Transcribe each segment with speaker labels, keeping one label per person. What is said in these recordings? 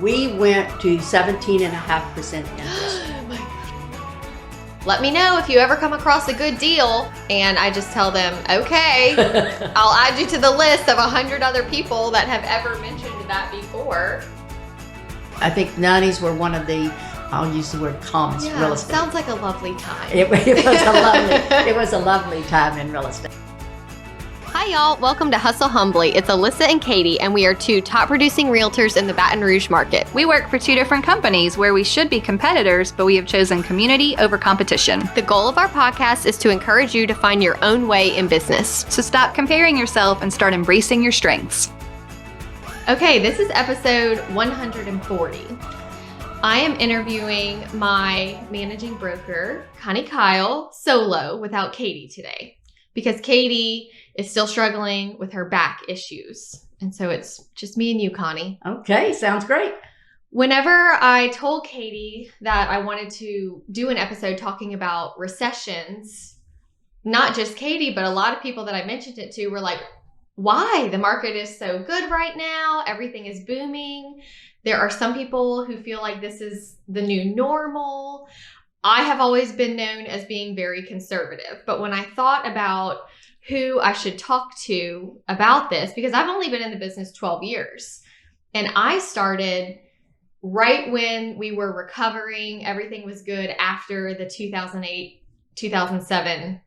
Speaker 1: We went to 17.5% interest.
Speaker 2: Let me know if you ever come across a good deal. And I just tell them, okay, I'll add you to the list of 100 other people that have ever mentioned that before.
Speaker 1: I think 90s were one of the, I'll use the word calmest real estate.
Speaker 2: Sounds like a lovely time.
Speaker 1: It was a lovely time in real estate.
Speaker 2: Hi y'all, welcome to Hustle Humbly. It's Alyssa and Katie, and we are two top producing realtors in the Baton Rouge market.
Speaker 3: We work for two different companies where we should be competitors, but we have chosen community over competition.
Speaker 2: The goal of our podcast is to encourage you to find your own way in business.
Speaker 3: So stop comparing yourself and start embracing your strengths.
Speaker 2: Okay, this is episode 140. I am interviewing my managing broker, Connie Kyle, solo without Katie today, because Katie is still struggling with her back issues. And so it's just me and you, Connie.
Speaker 1: Okay, sounds great.
Speaker 2: Whenever I told Katie that I wanted to do an episode talking about recessions, not just Katie, but a lot of people that I mentioned it to were like, why? The market is so good right now. Everything is booming. There are some people who feel like this is the new normal. I have always been known as being very conservative. But when I thought about who I should talk to about this, because I've only been in the business 12 years. And I started right when we were recovering. Everything was good after the 2008, 2007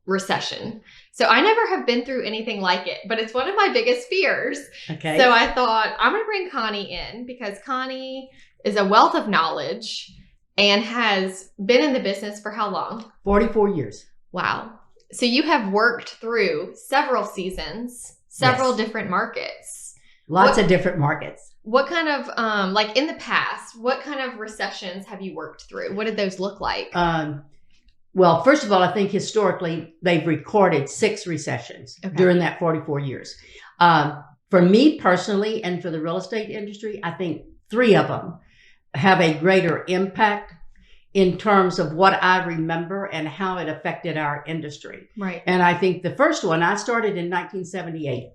Speaker 2: recession. So I never have been through anything like it, but it's one of my biggest fears.
Speaker 1: Okay.
Speaker 2: So I thought I'm going to bring Connie in because Connie is a wealth of knowledge and has been in the business for how long?
Speaker 1: 44 years.
Speaker 2: Wow. So you have worked through several seasons, several different markets.
Speaker 1: Lots of different markets.
Speaker 2: What kind of, like in the past, what kind of recessions have you worked through? What did those look like?
Speaker 1: Well, first of all, I think historically they've recorded 6 recessions during that 44 years. For me personally and for the real estate industry, I think 3 of them have a greater impact in terms of what I remember and how it affected our industry.
Speaker 2: Right.
Speaker 1: And I think the first one, I started in 1978.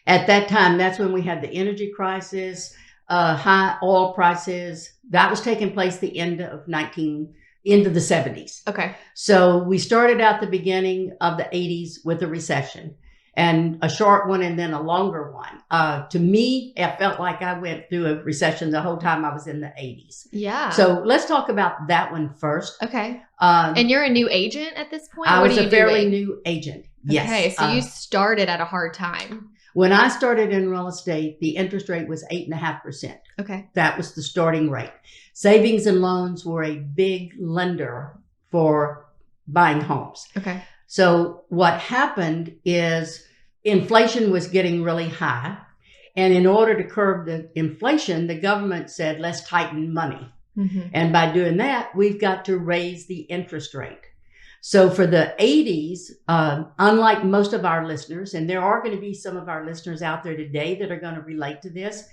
Speaker 1: At that time, that's when we had the energy crisis, high oil prices. That was taking place the end of the 70s.
Speaker 2: Okay.
Speaker 1: So we started out the beginning of the 80s with a recession, and a short one and then a longer one. To me, it felt like I went through a recession the whole time I was in the 80s.
Speaker 2: Yeah.
Speaker 1: So let's talk about that one first.
Speaker 2: Okay. And you're a new agent at this point?
Speaker 1: I
Speaker 2: what
Speaker 1: was
Speaker 2: are you
Speaker 1: a fairly
Speaker 2: doing?
Speaker 1: new agent. Yes.
Speaker 2: Okay. So you started at a hard time.
Speaker 1: When I started in real estate, the interest rate was 8.5%.
Speaker 2: Okay.
Speaker 1: That was the starting rate. Savings and loans were a big lender for buying homes.
Speaker 2: Okay.
Speaker 1: So what happened is inflation was getting really high. And in order to curb the inflation, the government said, let's tighten money.
Speaker 2: Mm-hmm.
Speaker 1: And by doing that, we've got to raise the interest rate. So for the 80s, unlike most of our listeners, and there are going to be some of our listeners out there today that are going to relate to this,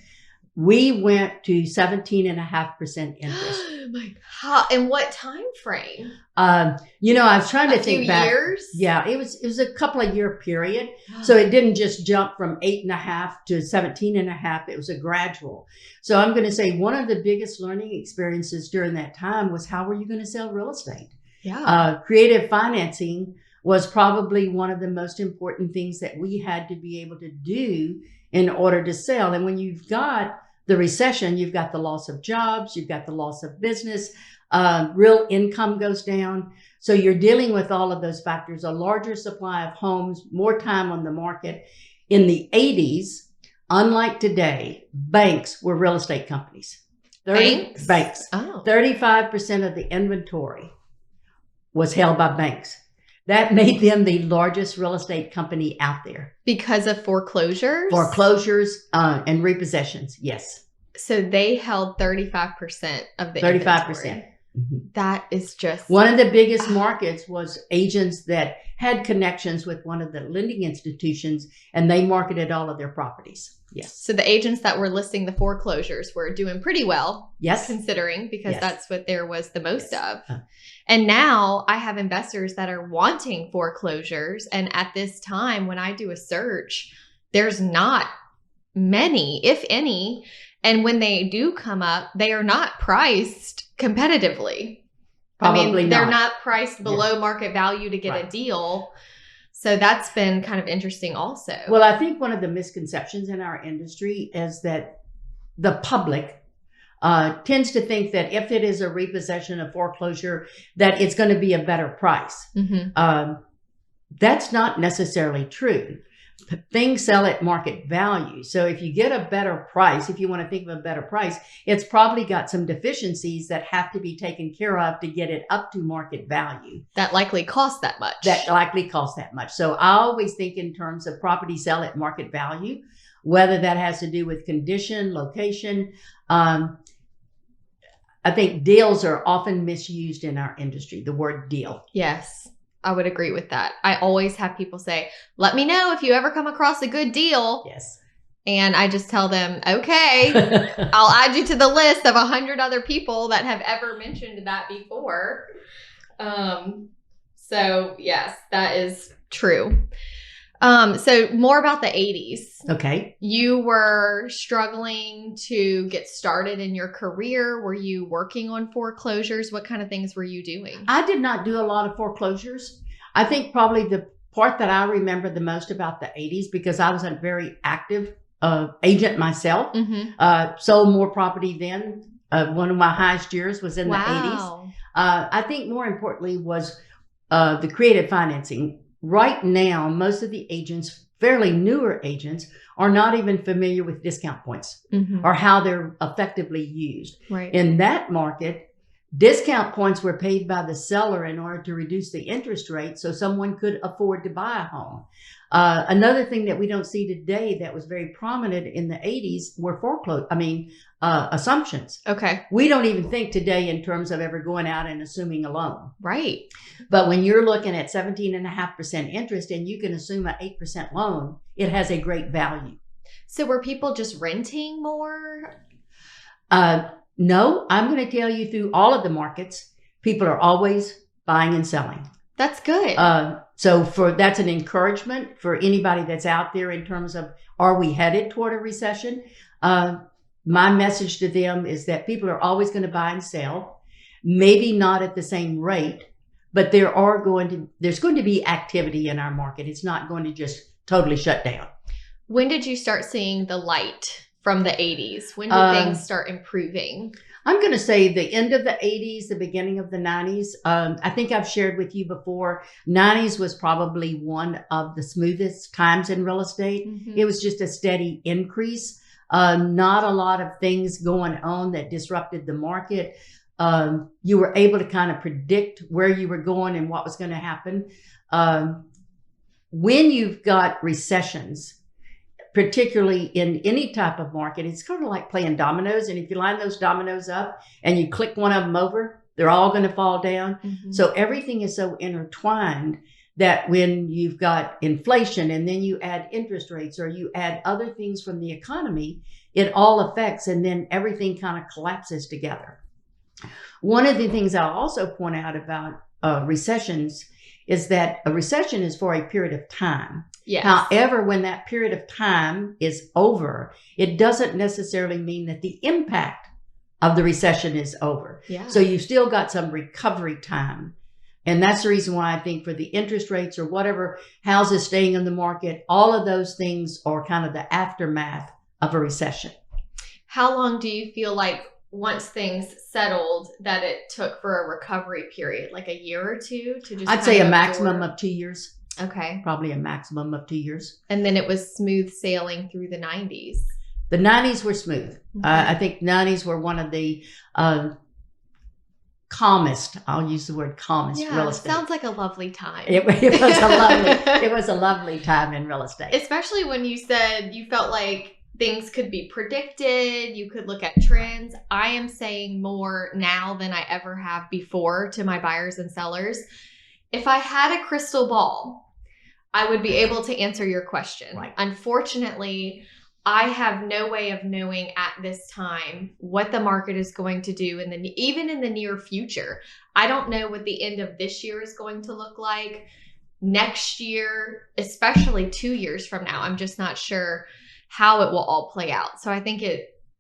Speaker 1: we went to 17.5% interest.
Speaker 2: Oh my God. In what time frame?
Speaker 1: I was trying to think back.
Speaker 2: Years?
Speaker 1: Yeah, it was a couple of year period. So it didn't just jump from 8.5 to 17.5. It was a gradual. So I'm going to say one of the biggest learning experiences during that time was how were you going to sell real estate?
Speaker 2: Yeah.
Speaker 1: Creative financing was probably one of the most important things that we had to be able to do in order to sell. And when you've got the recession, you've got the loss of jobs, you've got the loss of business, real income goes down. So you're dealing with all of those factors, a larger supply of homes, more time on the market. In the 80s, unlike today, banks were real estate companies. Banks.
Speaker 2: Oh.
Speaker 1: 35% of the inventory was held by banks. That made them the largest real estate company out there.
Speaker 2: Because of foreclosures?
Speaker 1: Foreclosures and repossessions, yes.
Speaker 2: So they held 35% of the
Speaker 1: 35%.
Speaker 2: inventory.
Speaker 1: Mm-hmm.
Speaker 2: That is just...
Speaker 1: One of the biggest markets was agents that had connections with one of the lending institutions, and they marketed all of their properties. Yes.
Speaker 2: So the agents that were listing the foreclosures were doing pretty well.
Speaker 1: Yes.
Speaker 2: Considering, because
Speaker 1: Yes.
Speaker 2: that's what there was the most of. And now I have investors that are wanting foreclosures. And at this time, when I do a search, there's not many, if any. And when they do come up, they are not priced competitively.
Speaker 1: Probably
Speaker 2: they're
Speaker 1: not.
Speaker 2: not priced below market value to get a deal. So that's been kind of interesting also.
Speaker 1: Well, I think one of the misconceptions in our industry is that the public tends to think that if it is a repossession, a foreclosure, that it's going to be a better price. That's not necessarily true. Things sell at market value. So if you get a better price, if you want to think of a better price, it's probably got some deficiencies that have to be taken care of to get it up to market value.
Speaker 2: That likely costs that much.
Speaker 1: So I always think in terms of property sell at market value, whether that has to do with condition, location. I think deals are often misused in our industry, the word deal.
Speaker 2: Yes, I would agree with that. I always have people say, let me know if you ever come across a good deal.
Speaker 1: Yes.
Speaker 2: And I just tell them, okay, I'll add you to the list of 100 other people that have ever mentioned that before. So yes, that is true. So more about the 80s.
Speaker 1: Okay.
Speaker 2: You were struggling to get started in your career. Were you working on foreclosures? What kind of things were you doing?
Speaker 1: I did not do a lot of foreclosures. I think probably the part that I remember the most about the 80s, because I was a very active agent myself, sold more property then. One of my highest years was in the 80s. I think more importantly was the creative financing. Right now, most of the agents, fairly newer agents, are not even familiar with discount points or how they're effectively used.
Speaker 2: Right.
Speaker 1: In that market, discount points were paid by the seller in order to reduce the interest rate so someone could afford to buy a home. Another thing that we don't see today that was very prominent in the 80s were assumptions.
Speaker 2: Okay.
Speaker 1: We don't even think today in terms of ever going out and assuming a loan.
Speaker 2: Right.
Speaker 1: But when you're looking at 17.5% interest and you can assume an 8% loan, it has a great value.
Speaker 2: So were people just renting more?
Speaker 1: No, I'm going to tell you through all of the markets, people are always buying and selling.
Speaker 2: That's good.
Speaker 1: So that's an encouragement for anybody that's out there in terms of, are we headed toward a recession? My message to them is that people are always going to buy and sell, maybe not at the same rate, but there's going to be activity in our market. It's not going to just totally shut down.
Speaker 2: When did you start seeing the light from the 80s? When did things start improving?
Speaker 1: I'm going to say the end of the 80s, the beginning of the 90s. I think I've shared with you before, 90s was probably one of the smoothest times in real estate. It was just a steady increase. Not a lot of things going on that disrupted the market. You were able to kind of predict where you were going and what was going to happen. When you've got recessions, particularly in any type of market, it's kind of like playing dominoes. And if you line those dominoes up and you click one of them over, they're all going to fall down. So everything is so intertwined that when you've got inflation and then you add interest rates or you add other things from the economy, it all affects, and then everything kind of collapses together. One of the things I'll also point out about recessions is that a recession is for a period of time.
Speaker 2: Yes.
Speaker 1: However, when that period of time is over, it doesn't necessarily mean that the impact of the recession is over.
Speaker 2: Yeah.
Speaker 1: So you've still got some recovery time. And that's the reason why I think for the interest rates or whatever, houses staying in the market, all of those things are kind of the aftermath of a recession.
Speaker 2: How long do you feel like once things settled that it took for a recovery period, like a year or two to just?
Speaker 1: I'd say a maximum of 2 years.
Speaker 2: Okay.
Speaker 1: Probably a maximum of 2 years.
Speaker 2: And then it was smooth sailing through the 90s.
Speaker 1: The 90s were smooth. I think 90s were one of the calmest, I'll use the word calmest, real estate.
Speaker 2: Sounds like a lovely time.
Speaker 1: It was a lovely time in real estate.
Speaker 2: Especially when you said you felt like things could be predicted, you could look at trends. I am saying more now than I ever have before to my buyers and sellers. If I had a crystal ball, I would be able to answer your question.
Speaker 1: Right.
Speaker 2: Unfortunately, I have no way of knowing at this time what the market is going to do even in the near future. I don't know what the end of this year is going to look like. Next year, especially 2 years from now, I'm just not sure how it will all play out. So I think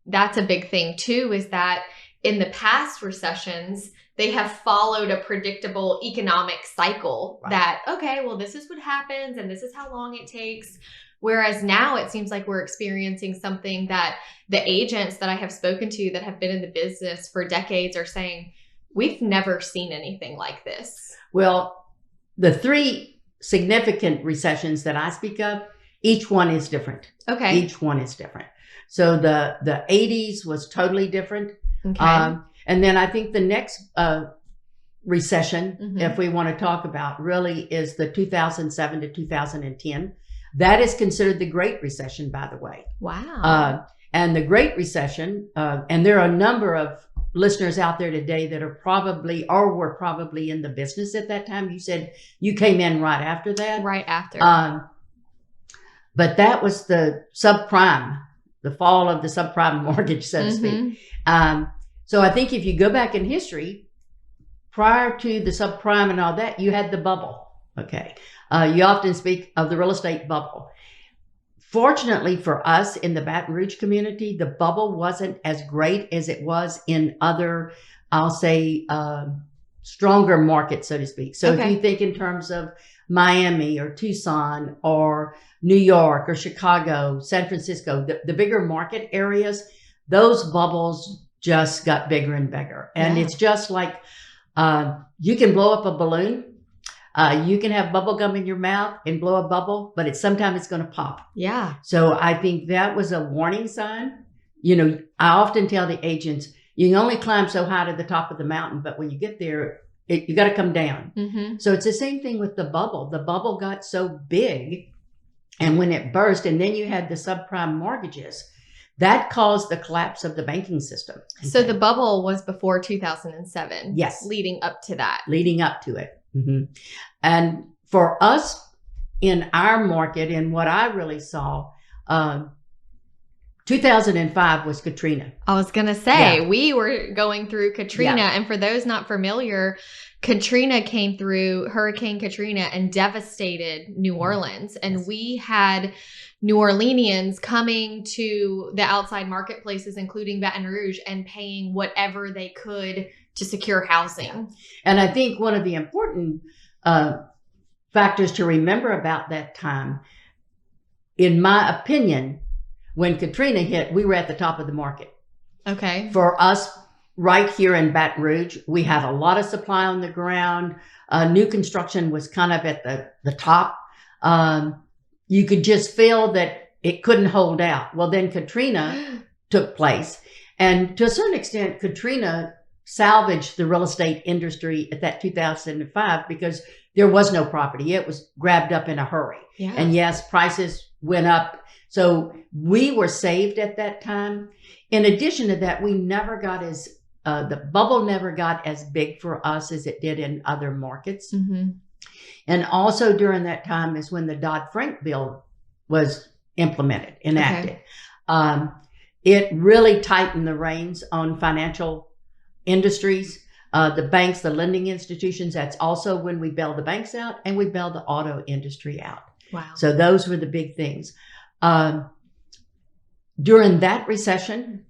Speaker 2: that's a big thing too, is that in the past recessions, they have followed a predictable economic cycle that, okay, well, this is what happens and this is how long it takes. Whereas now it seems like we're experiencing something that the agents that I have spoken to that have been in the business for decades are saying, we've never seen anything like this.
Speaker 1: Well, the 3 significant recessions that I speak of, each one is different.
Speaker 2: Okay.
Speaker 1: Each one is different. So the 80s was totally different.
Speaker 2: Okay.
Speaker 1: And then I think the next recession, if we want to talk about, really is the 2007 to 2010. That is considered the Great Recession, by the way.
Speaker 2: Wow.
Speaker 1: And the Great Recession, and there are a number of listeners out there today that are probably or were probably in the business at that time. You said you came in right after that.
Speaker 2: Right after.
Speaker 1: But that was the subprime, the fall of the subprime mortgage, so to speak. So I think if you go back in history, prior to the subprime and all that, you had the bubble. Okay. You often speak of the real estate bubble. Fortunately for us in the Baton Rouge community, the bubble wasn't as great as it was in other, I'll say, stronger markets, so to speak. So if you think in terms of Miami or Tucson or New York or Chicago, San Francisco, the bigger market areas, those bubbles just got bigger and bigger. And it's just like you can blow up a balloon. You can have bubble gum in your mouth and blow a bubble, but sometimes it's going to pop.
Speaker 2: Yeah.
Speaker 1: So I think that was a warning sign. You know, I often tell the agents, you can only climb so high to the top of the mountain, but when you get there, you got to come down. So it's the same thing with the bubble. The bubble got so big, and when it burst, and then you had the subprime mortgages, that caused the collapse of the banking system.
Speaker 2: So the bubble was before 2007.
Speaker 1: Yes.
Speaker 2: Leading up to that.
Speaker 1: Leading up to it. And for us in our market, and what I really saw, 2005 was Katrina.
Speaker 2: I was going to say, we were going through Katrina. And for those not familiar, Katrina came through, Hurricane Katrina, and devastated New Orleans. And we had New Orleanians coming to the outside marketplaces, including Baton Rouge, and paying whatever they could to secure housing.
Speaker 1: And I think one of the important factors to remember about that time, in my opinion, when Katrina hit, we were at the top of the market. Okay. For us, right here in Baton Rouge, we had a lot of supply on the ground. New construction was kind of at the top. You could just feel that it couldn't hold out. Well, then Katrina took place. And to a certain extent, Katrina salvaged the real estate industry at that 2005 because there was no property. It was grabbed up in a hurry. Yeah. And yes, prices went up. So we were saved at that time. In addition to that, we never got the bubble never got as big for us as it did in other markets. And also during that time is when the Dodd-Frank bill was enacted. It really tightened the reins on financial industries, the banks, the lending institutions. That's also when we bailed the banks out and we bailed the auto industry out. Wow. So those were the big things. During that recession,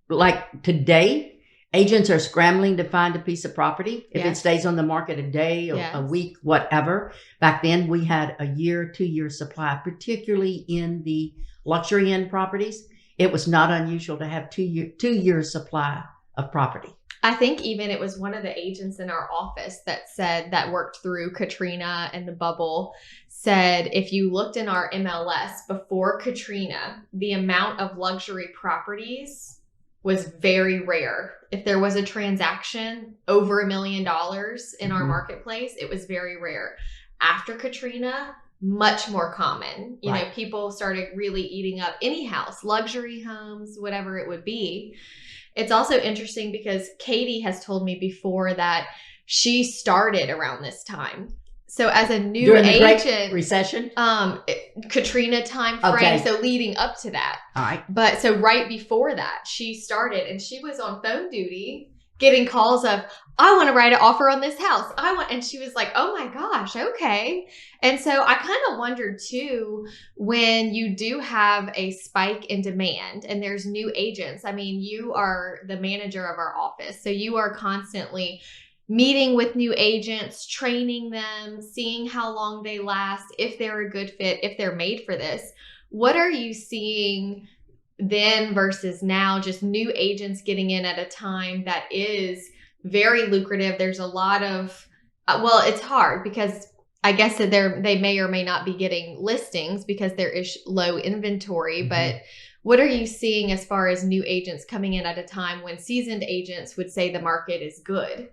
Speaker 1: like today, agents are scrambling to find a piece of property. If it stays on the market a day or a week, whatever. Back then we had a year, 2 year supply, particularly in the luxury end properties. It was not unusual to have 2 years supply of property.
Speaker 2: I think even it was one of the agents in our office that worked through Katrina and the bubble said, if you looked in our MLS before Katrina, the amount of luxury properties was very rare. If there was a transaction over $1 million in our marketplace, it was very rare. After Katrina, much more common. You know, people started really eating up any house, luxury homes, whatever it would be. It's also interesting because Katie has told me before that she started around this time. So as a new
Speaker 1: during the
Speaker 2: agent,
Speaker 1: Great Recession,
Speaker 2: Katrina time frame, so leading up to that.
Speaker 1: All right.
Speaker 2: But so right before that, she started and she was on phone duty getting calls of, I want to write an offer on this house. And she was like, oh my gosh, okay. And so I kind of wondered too, when you do have a spike in demand and there's new agents. I mean, you are the manager of our office, so you are constantly meeting with new agents, training them, seeing how long they last, if they're a good fit, if they're made for this. What are you seeing then versus now, just new agents getting in at a time that is very lucrative? There's a lot of, it's hard because I guess that they may or may not be getting listings because there is low inventory, but what are you seeing as far as new agents coming in at a time when seasoned agents would say the market is good?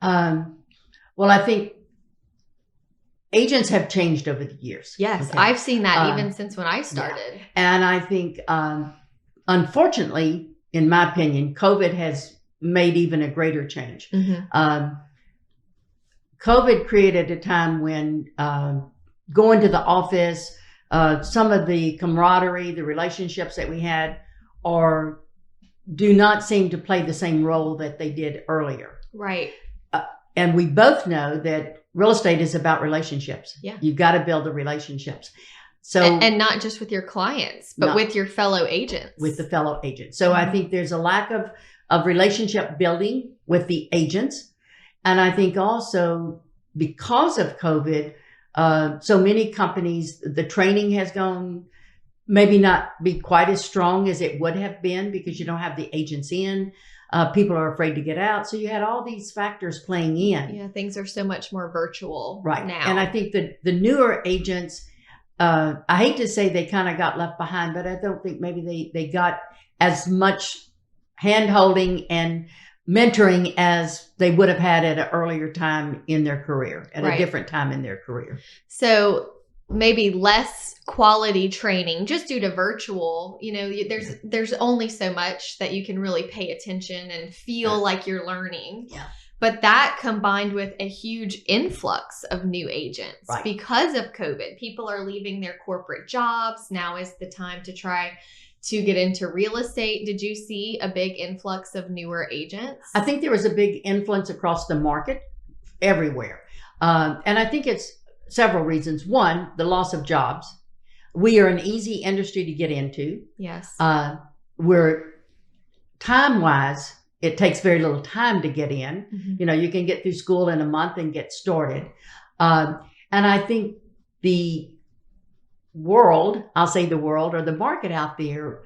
Speaker 1: Well, I think agents have changed over the years.
Speaker 2: Yes, okay. I've seen that even since when I started.
Speaker 1: Yeah. And I think, unfortunately, in my opinion, COVID has made even a greater change. COVID created a time when going to the office, some of the camaraderie, the relationships that we had do not seem to play the same role that they did earlier.
Speaker 2: Right.
Speaker 1: And we both know that real estate is about relationships.
Speaker 2: Yeah.
Speaker 1: You've got to build the relationships. So,
Speaker 2: and not just with your clients, but with your fellow agents.
Speaker 1: With the fellow agents. So I think there's a lack of relationship building with the agents. And I think also because of COVID, so many companies, the training has gone, maybe not be quite as strong as it would have been because you don't have the agents in. People are afraid to get out. So you had all these factors playing in.
Speaker 2: Yeah, things are so much more virtual
Speaker 1: right
Speaker 2: now.
Speaker 1: And I think that the newer agents, I hate to say they kind of got left behind, but I don't think maybe they got as much hand-holding and mentoring as they would have had at an earlier time in their career, at a different time in their career.
Speaker 2: So maybe less quality training just due to virtual, there's only so much that you can really pay attention and feel like you're learning.
Speaker 1: Yeah.
Speaker 2: But that combined with a huge influx of new agents because of COVID, people are leaving their corporate jobs. Now is the time to try to get into real estate. Did you see a big influx of newer agents?
Speaker 1: I think there was a big influence across the market everywhere. And I think it's several reasons. One, the loss of jobs. We are an easy industry to get into.
Speaker 2: Yes.
Speaker 1: We're time-wise, it takes very little time to get in. You can get through school in a month and get started. And I think the world, I'll say the world or the market out there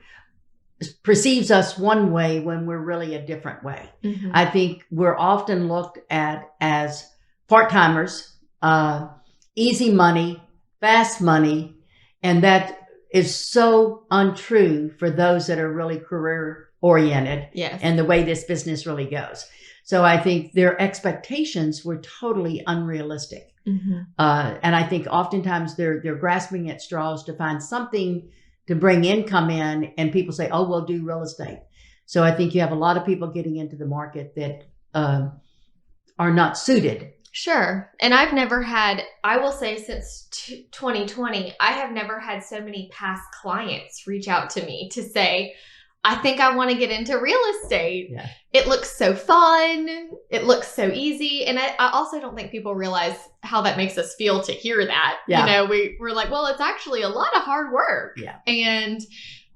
Speaker 1: perceives us one way when we're really a different way. I think we're often looked at as part-timers, easy money, fast money, and that is so untrue for those that are really career-oriented and the way this business really goes. So I think their expectations were totally unrealistic. And I think oftentimes they're grasping at straws to find something to bring income in, and people say, oh, we'll do real estate. So I think you have a lot of people getting into the market that are not suited.
Speaker 2: Sure. And I've never had, I will say since 2020, I have never had so many past clients reach out to me to say, I think I want to get into real estate. Yeah. It looks so fun. It looks so easy. And I also don't think people realize how that makes us feel to hear that. Yeah. We're like, well, it's actually a lot of hard work.
Speaker 1: Yeah.
Speaker 2: And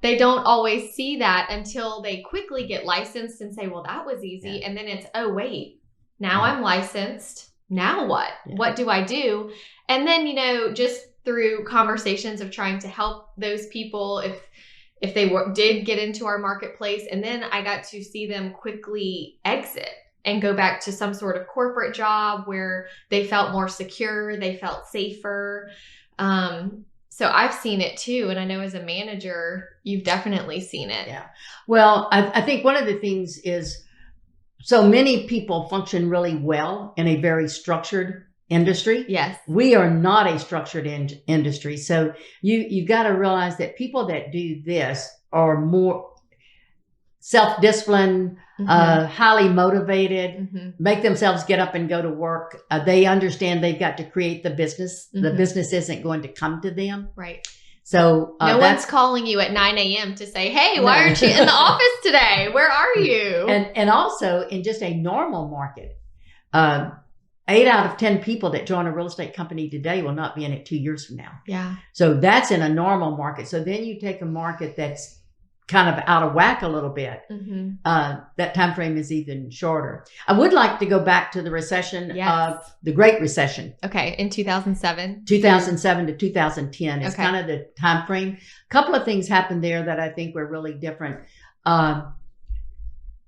Speaker 2: they don't always see that until they quickly get licensed and say, well, that was easy. Yeah. And then it's, oh, wait, now I'm licensed. Now what? Yeah. What do I do? And then, just through conversations of trying to help those people if they did get into our marketplace, and then I got to see them quickly exit and go back to some sort of corporate job where they felt more secure, they felt safer. So I've seen it too. And I know as a manager, you've definitely seen it.
Speaker 1: Yeah. Well, I think one of the things is, so many people function really well in a very structured industry.
Speaker 2: Yes.
Speaker 1: We are not a structured industry. So you got to realize that people that do this are more self-disciplined, highly motivated, make themselves get up and go to work. They understand they've got to create the business. The business isn't going to come to them.
Speaker 2: Right.
Speaker 1: So
Speaker 2: no one's calling you at 9 a.m. to say, hey, why aren't you in the office today? Where are you?
Speaker 1: And also in just a normal market, 8 out of 10 people that join a real estate company today will not be in it 2 years from now.
Speaker 2: Yeah.
Speaker 1: So that's in a normal market. So then you take a market that's kind of out of whack a little bit. That time frame is even shorter. I would like to go back to the recession of the Great Recession.
Speaker 2: Okay, in 2007.
Speaker 1: 2007 to 2010 is kind of the time frame. A couple of things happened there that I think were really different.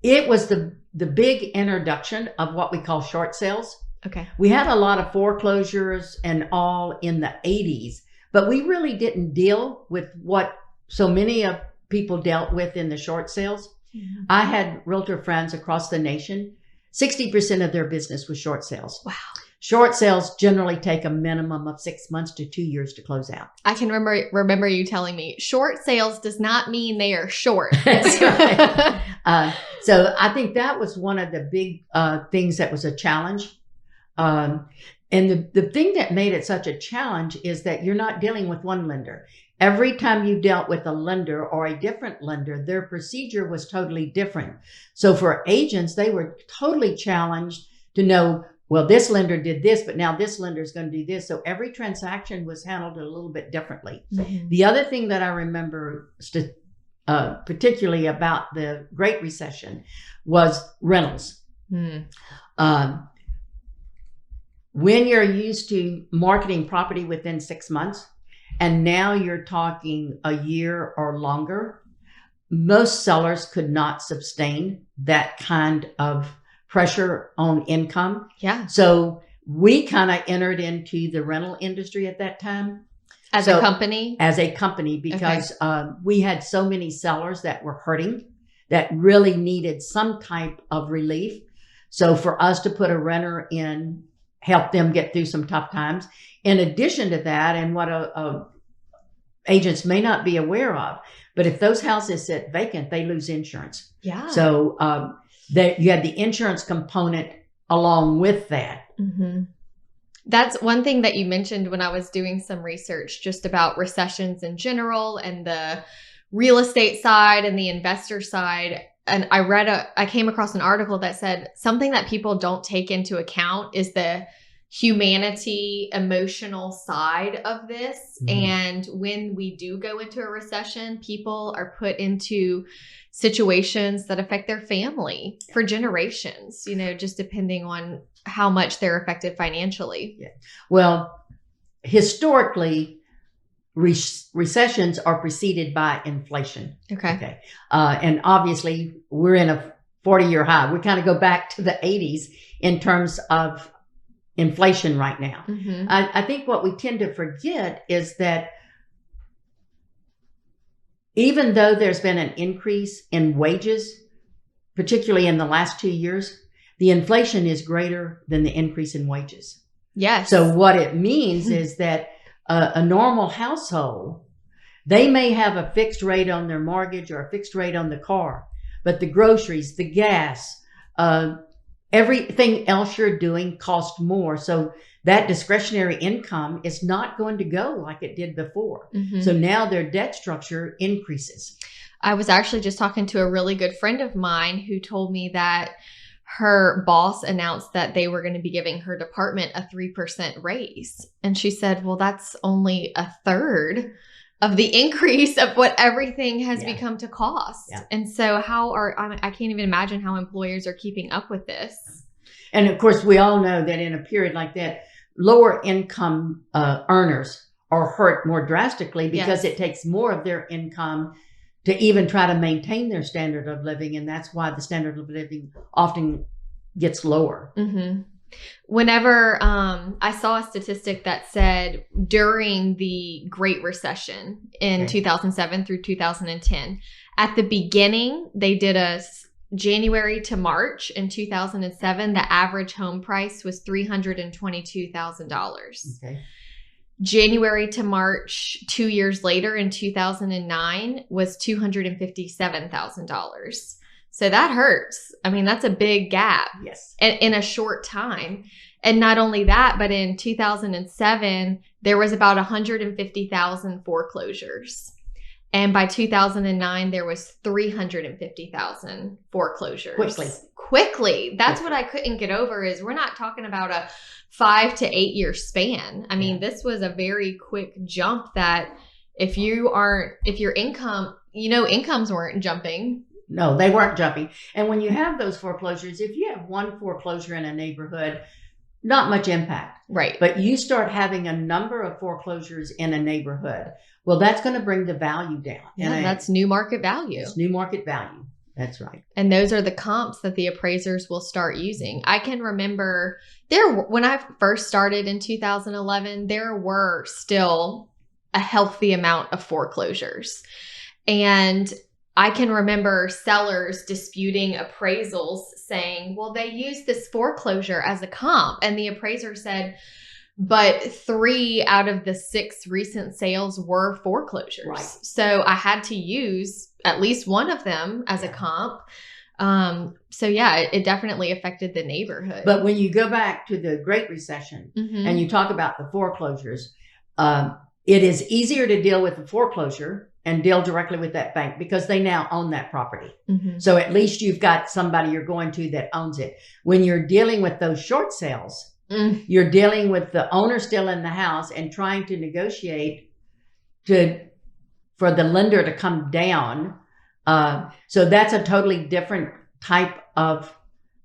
Speaker 1: It was the big introduction of what we call short sales.
Speaker 2: Okay.
Speaker 1: We had a lot of foreclosures and all in the 80s, but we really didn't deal with what so many of people dealt with in the short sales. I had realtor friends across the nation. 60% of their business was short sales.
Speaker 2: Wow.
Speaker 1: Short sales generally take a minimum of 6 months to 2 years to close out.
Speaker 2: I can remember you telling me short sales does not mean they are short.
Speaker 1: That's right. So I think that was one of the big things that was a challenge. And the thing that made it such a challenge is that you're not dealing with one lender. Every time you dealt with a lender or a different lender, their procedure was totally different. So for agents, they were totally challenged to know, well, this lender did this, but now this lender is going to do this. So every transaction was handled a little bit differently. The other thing that I remember particularly about the Great Recession was rentals. When you're used to marketing property within 6 months, and now you're talking a year or longer, most sellers could not sustain that kind of pressure on income.
Speaker 2: Yeah.
Speaker 1: So we kind of entered into the rental industry at that time.
Speaker 2: As a company?
Speaker 1: As a company, because we had so many sellers that were hurting, that really needed some type of relief. So for us to put a renter in, help them get through some tough times. In addition to that, and what agents may not be aware of, but if those houses sit vacant, they lose insurance.
Speaker 2: Yeah.
Speaker 1: So that you had the insurance component along with that.
Speaker 2: That's one thing that you mentioned when I was doing some research just about recessions in general and the real estate side and the investor side. And I came across an article that said something that people don't take into account is the humanity, emotional side of this. And when we do go into a recession, people are put into situations that affect their family for generations, just depending on how much they're affected financially. Yeah.
Speaker 1: Well, historically, recessions are preceded by inflation.
Speaker 2: Okay.
Speaker 1: And obviously, we're in a 40-year high. We kind of go back to the 80s in terms of inflation right now. I think what we tend to forget is that even though there's been an increase in wages, particularly in the last 2 years, the inflation is greater than the increase in wages.
Speaker 2: Yes.
Speaker 1: So what it means is that a normal household, they may have a fixed rate on their mortgage or a fixed rate on the car, but the groceries, the gas, everything else you're doing costs more. So that discretionary income is not going to go like it did before. So now their debt structure increases.
Speaker 2: I was actually just talking to a really good friend of mine who told me that her boss announced that they were going to be giving her department a 3% raise. And she said, well, that's only a third of the increase of what everything has become to cost. And so I can't even imagine how employers are keeping up with this.
Speaker 1: And of course, we all know that in a period like that, lower income earners are hurt more drastically because it takes more of their income to even try to maintain their standard of living. And that's why the standard of living often gets lower.
Speaker 2: Whenever I saw a statistic that said during the Great Recession in 2007 through 2010, at the beginning, they did a January to March in 2007, the average home price was $322,000.
Speaker 1: Okay.
Speaker 2: January to March 2 years later in 2009 was $257,000. So that hurts. I mean, that's a big gap in a short time. And not only that, but in 2007, there was about 150,000 foreclosures. And by 2009, there was 350,000 foreclosures. Quickly. That's what I couldn't get over is we're not talking about a 5 to 8 year span. I mean, this was a very quick jump that if your income, incomes weren't jumping.
Speaker 1: No, they weren't jumping. And when you have those foreclosures, if you have one foreclosure in a neighborhood, not much impact.
Speaker 2: Right.
Speaker 1: But you start having a number of foreclosures in a neighborhood. Well, that's going to bring the value down.
Speaker 2: Yeah, and that's new market value.
Speaker 1: It's new market value. That's right.
Speaker 2: And those are the comps that the appraisers will start using. I can remember when I first started in 2011, there were still a healthy amount of foreclosures. And I can remember sellers disputing appraisals saying, well, they use this foreclosure as a comp. And the appraiser said, but 3 out of the 6 recent sales were foreclosures.
Speaker 1: Right.
Speaker 2: So I had to use at least one of them as a comp. So yeah, it definitely affected the neighborhood.
Speaker 1: But when you go back to the Great Recession and you talk about the foreclosures, it is easier to deal with the foreclosure and deal directly with that bank because they now own that property. So at least you've got somebody you're going to that owns it. When you're dealing with those short sales, you're dealing with the owner still in the house and trying to negotiate for the lender to come down. So that's a totally different type of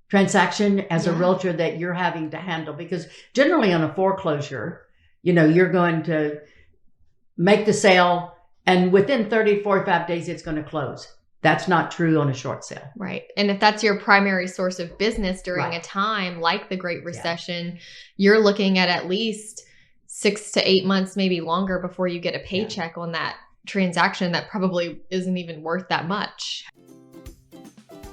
Speaker 1: transaction as a realtor that you're having to handle, because generally on a foreclosure, you're going to make the sale and within 30, 45 days, it's going to close. That's not true on a short sale.
Speaker 2: Right. And if that's your primary source of business during a time like the Great Recession, you're looking at least 6 to 8 months, maybe longer before you get a paycheck on that transaction that probably isn't even worth that much.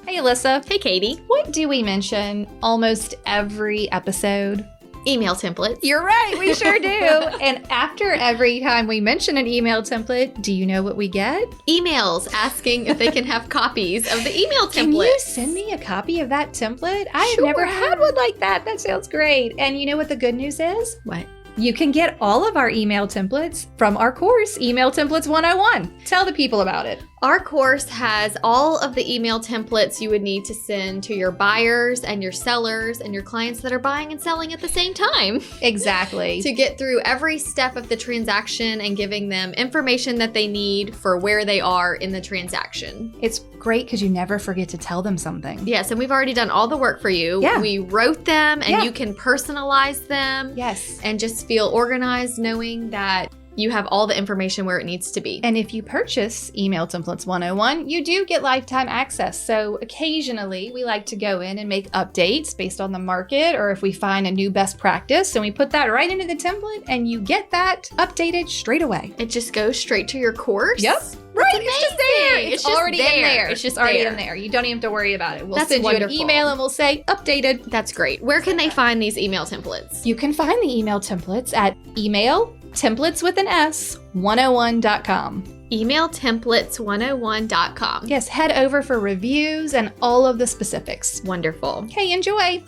Speaker 3: Hey, Alyssa.
Speaker 2: Hey, Katie.
Speaker 3: What do we mention almost every episode?
Speaker 2: Email templates.
Speaker 3: You're right, we sure do. And after every time we mention an email template, do you know what we get?
Speaker 2: Emails asking if they can have copies of the email template.
Speaker 3: Can you send me a copy of that template? I have never had one like that. That sounds great. And you know what the good news is?
Speaker 2: What?
Speaker 3: You can get all of our email templates from our course, Email Templates 101. Tell the people about it.
Speaker 2: Our course has all of the email templates you would need to send to your buyers and your sellers and your clients that are buying and selling at the same time.
Speaker 3: Exactly.
Speaker 2: To get through every step of the transaction and giving them information that they need for where they are in the transaction.
Speaker 3: It's great because you never forget to tell them something.
Speaker 2: Yes, and we've already done all the work for you.
Speaker 3: Yeah.
Speaker 2: We wrote them and you can personalize them.
Speaker 3: Yes.
Speaker 2: And just feel organized knowing that you have all the information where it needs to be.
Speaker 3: And if you purchase Email Templates 101, you do get lifetime access. So occasionally we like to go in and make updates based on the market, or if we find a new best practice, and we put that right into the template and you get that updated straight away.
Speaker 2: It just goes straight to your course?
Speaker 3: Yep. Right,
Speaker 2: it's
Speaker 3: just there. It's
Speaker 2: just
Speaker 3: already
Speaker 2: there.
Speaker 3: in there.
Speaker 2: It's just
Speaker 3: already
Speaker 2: there.
Speaker 3: in there. You don't even have to worry about it. We'll
Speaker 2: That's
Speaker 3: send
Speaker 2: wonderful.
Speaker 3: you an email and we'll say updated.
Speaker 2: That's great. Where can they find these email templates?
Speaker 3: You can find the email templates at emailtemplates101.com.
Speaker 2: Emailtemplates101.com.
Speaker 3: Yes, head over for reviews and all of the specifics.
Speaker 2: Wonderful.
Speaker 3: Okay, enjoy.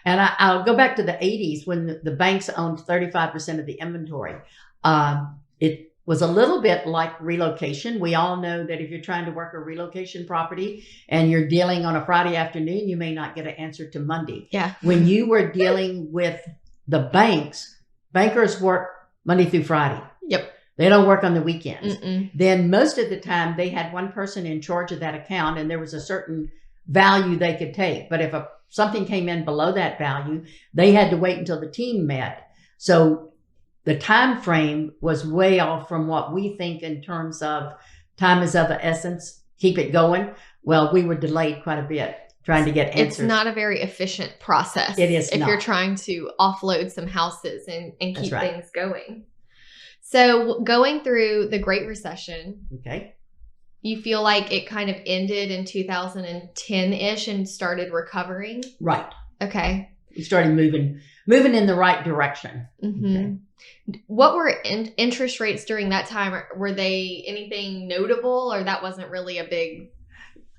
Speaker 1: And I'll go back to the 80s when the banks owned 35% of the inventory. It was a little bit like relocation. We all know that if you're trying to work a relocation property and you're dealing on a Friday afternoon, you may not get an answer to Monday.
Speaker 2: Yeah.
Speaker 1: When you were dealing with the banks, bankers work Monday through Friday.
Speaker 2: Yep.
Speaker 1: They don't work on the weekends.
Speaker 2: Mm-mm.
Speaker 1: Then most of the time they had one person in charge of that account and there was a certain value they could take. But if something came in below that value, they had to wait until the team met. So the time frame was way off from what we think in terms of time is of the essence, keep it going. Well, we were delayed quite a bit trying to get answers.
Speaker 2: It's not a very efficient process.
Speaker 1: It is
Speaker 2: if
Speaker 1: not.
Speaker 2: you're trying to offload some houses and keep
Speaker 1: right.
Speaker 2: things going. So going through the Great Recession,
Speaker 1: Okay.
Speaker 2: you feel like it kind of ended in 2010-ish and started recovering?
Speaker 1: Right.
Speaker 2: Okay.
Speaker 1: We started moving in the right direction.
Speaker 2: Mm-hmm.
Speaker 1: Okay.
Speaker 2: What were interest rates during that time? Were they anything notable, or that wasn't really a big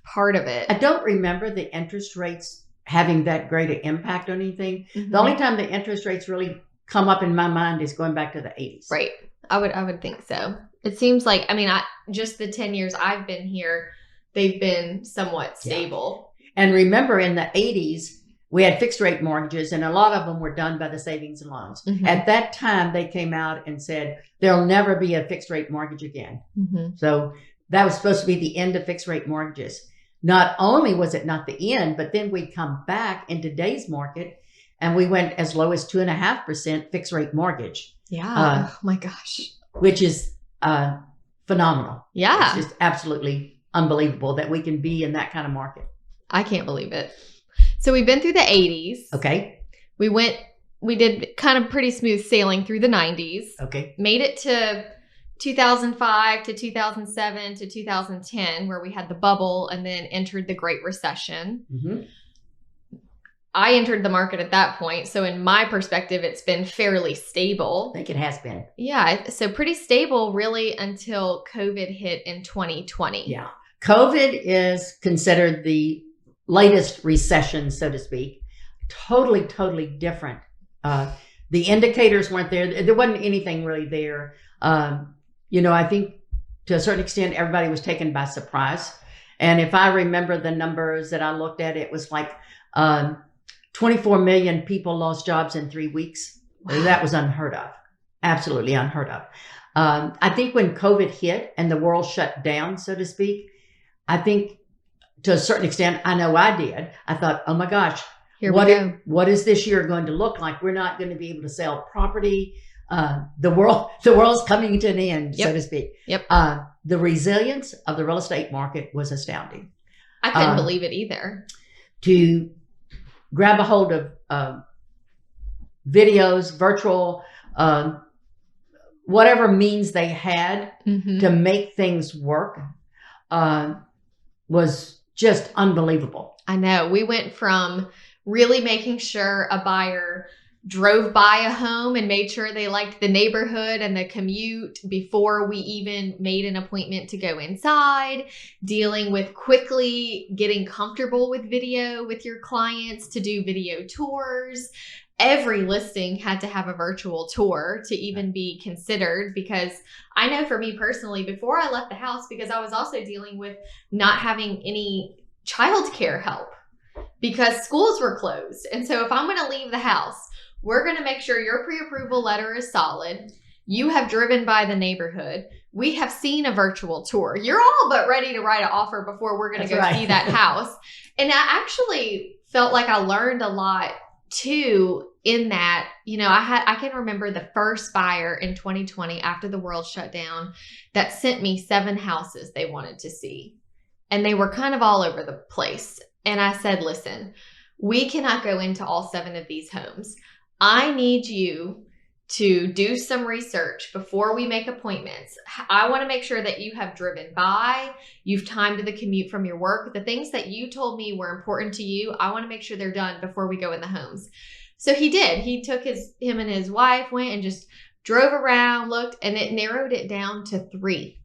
Speaker 2: part of it?
Speaker 1: I don't remember the interest rates having that great an impact on anything.
Speaker 2: Mhm.
Speaker 1: The only time the interest rates really come up in my mind is going back to the 80s.
Speaker 2: Right. I would think so. It seems like, I mean, just the 10 years I've been here, they've been somewhat stable.
Speaker 1: And remember, in the 80s, we had fixed rate mortgages, and a lot of them were done by the savings and loans.
Speaker 2: Mhm.
Speaker 1: At that time, they came out and said, there'll never be a fixed rate mortgage again.
Speaker 2: Mm-hmm.
Speaker 1: So that was supposed to be the end of fixed rate mortgages. Not only was it not the end, but then we come back in today's market and we went as low as 2.5% fixed rate mortgage.
Speaker 2: Yeah. Oh my gosh.
Speaker 1: Which is phenomenal.
Speaker 2: Yeah.
Speaker 1: It's just absolutely unbelievable that we can be in that kind of market.
Speaker 2: I can't believe it. So we've been through the 80s.
Speaker 1: Okay.
Speaker 2: We did kind of pretty smooth sailing through the 90s.
Speaker 1: Okay.
Speaker 2: Made it to 2005 to 2007 to 2010, where we had the bubble and then entered the Great Recession.
Speaker 1: Mm-hmm.
Speaker 2: I entered the market at that point. So in my perspective, it's been fairly stable.
Speaker 1: I think it has been.
Speaker 2: Yeah. So pretty stable really until COVID hit in 2020.
Speaker 1: Yeah. COVID is considered the latest recession, so to speak. Totally different. The indicators weren't there. There wasn't anything really there. I think to a certain extent, everybody was taken by surprise. And if I remember the numbers that I looked at, it was like 24 million people lost jobs in 3 weeks.
Speaker 2: Wow.
Speaker 1: That was unheard of. Absolutely unheard of. I think when COVID hit and the world shut down, so to speak, I think to a certain extent, I know I did. I thought, oh my gosh, what is this year going to look like? We're not going to be able to sell property. The world's coming to an end, so to speak.
Speaker 2: Yep.
Speaker 1: The resilience of the real estate market was astounding.
Speaker 2: I couldn't believe it either.
Speaker 1: To grab a hold of videos, virtual, whatever means they had to make things work was just unbelievable.
Speaker 2: I know. We went from really making sure a buyer drove by a home and made sure they liked the neighborhood and the commute before we even made an appointment to go inside, dealing with quickly getting comfortable with video with your clients to do video tours. Every listing had to have a virtual tour to even be considered, because I know for me personally, before I left the house, because I was also dealing with not having any childcare help because schools were closed. And so if I'm going to leave the house, we're going to make sure your pre-approval letter is solid. You have driven by the neighborhood. We have seen a virtual tour. You're all but ready to write an offer before we're going to go see that house. And I actually felt like I learned a lot too in that. I can remember the first buyer in 2020 after the world shut down that sent me 7 houses they wanted to see. And they were kind of all over the place. And I said, listen, we cannot go into all 7 of these homes. I need you to do some research before we make appointments. I want to make sure that you have driven by, you've timed the commute from your work. The things that you told me were important to you, I want to make sure they're done before we go in the homes. So he did. He took him and his wife, went and just drove around, looked, and it narrowed it down to 3.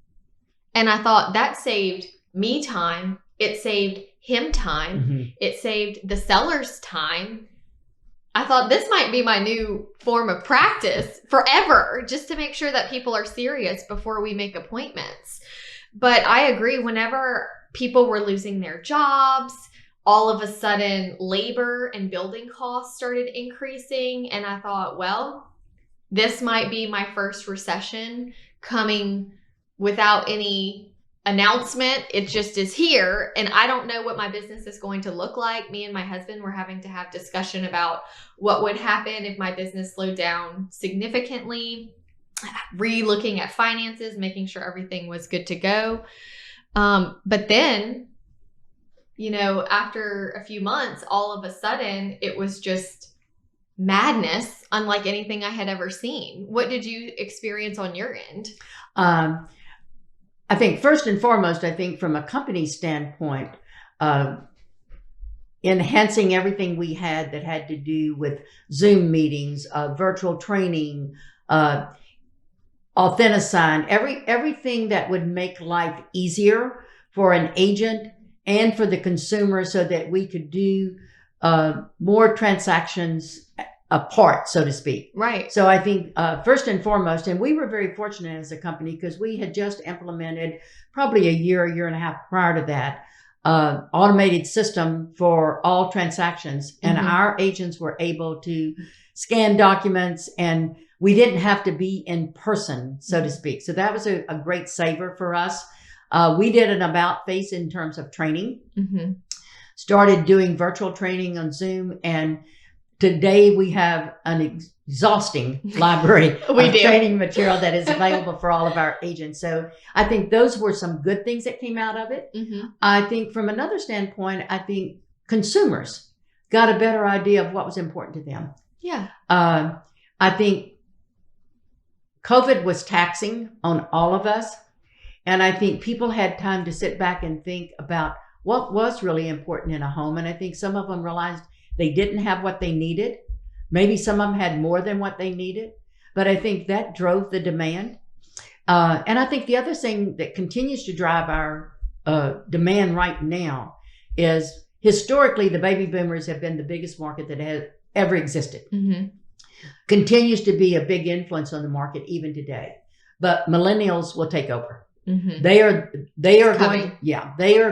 Speaker 2: And I thought that saved me time. It saved him time. It saved the seller's time. I thought this might be my new form of practice forever, just to make sure that people are serious before we make appointments. But I agree, whenever people were losing their jobs, all of a sudden labor and building costs started increasing. And I thought, well, this might be my first recession coming without any announcement. It just is here, and I don't know what my business is going to look like. Me and my husband were having to have discussion about what would happen if my business slowed down significantly, re-looking at finances, making sure everything was good to go. But then, after a few months, all of a sudden it was just madness, unlike anything I had ever seen. What did you experience on your end?
Speaker 1: I think first and foremost, from a company standpoint, enhancing everything we had that had to do with Zoom meetings, virtual training, Authenticign, everything that would make life easier for an agent and for the consumer, so that we could do more transactions apart, so to speak.
Speaker 2: Right.
Speaker 1: So I think first and foremost, and we were very fortunate as a company because we had just implemented probably a year and a half prior to that, automated system for all transactions. And our agents were able to scan documents, and we didn't have to be in person, so to speak. So that was a great saver for us. We did an about face in terms of training, started doing virtual training on Zoom, and today we have an exhausting library of training material that is available for all of our agents. So I think those were some good things that came out of it. I think from another standpoint, I think consumers got a better idea of what was important to them.
Speaker 2: Yeah.
Speaker 1: I think COVID was taxing on all of us. And I think people had time to sit back and think about what was really important in a home. And I think some of them realized they didn't have what they needed. Maybe some of them had more than what they needed. But I think that drove the demand. And I think the other thing that continues to drive our demand right now is historically the baby boomers have been the biggest market that has ever existed. Continues to be a big influence on the market even today. But millennials will take over. They are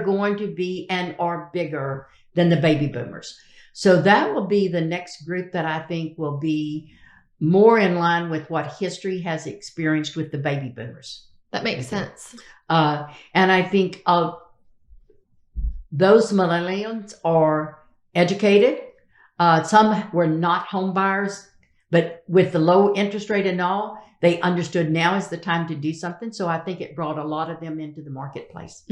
Speaker 1: going to be and are bigger than the baby boomers. So that will be the next group that I think will be more in line with what history has experienced with the baby boomers.
Speaker 2: That makes sense.
Speaker 1: And I think those millennials are educated. Some were not home buyers, but with the low interest rate and all, they understood now is the time to do something. So I think it brought a lot of them into the marketplace.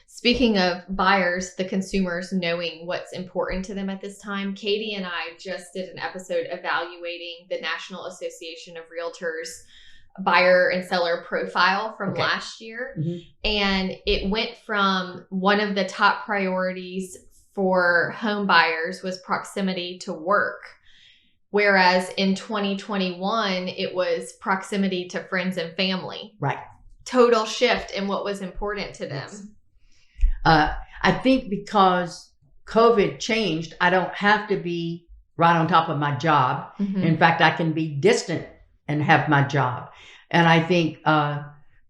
Speaker 2: Speaking of buyers, the consumers knowing what's important to them at this time, Katie and I just did an episode evaluating the National Association of Realtors buyer and seller profile from last year. And it went from one of the top priorities for home buyers was proximity to work. Whereas in 2021, it was proximity to friends and family.
Speaker 1: Right.
Speaker 2: Total shift in what was important to them.
Speaker 1: I think because COVID changed, I don't have to be right on top of my job. In fact, I can be distant and have my job. And I think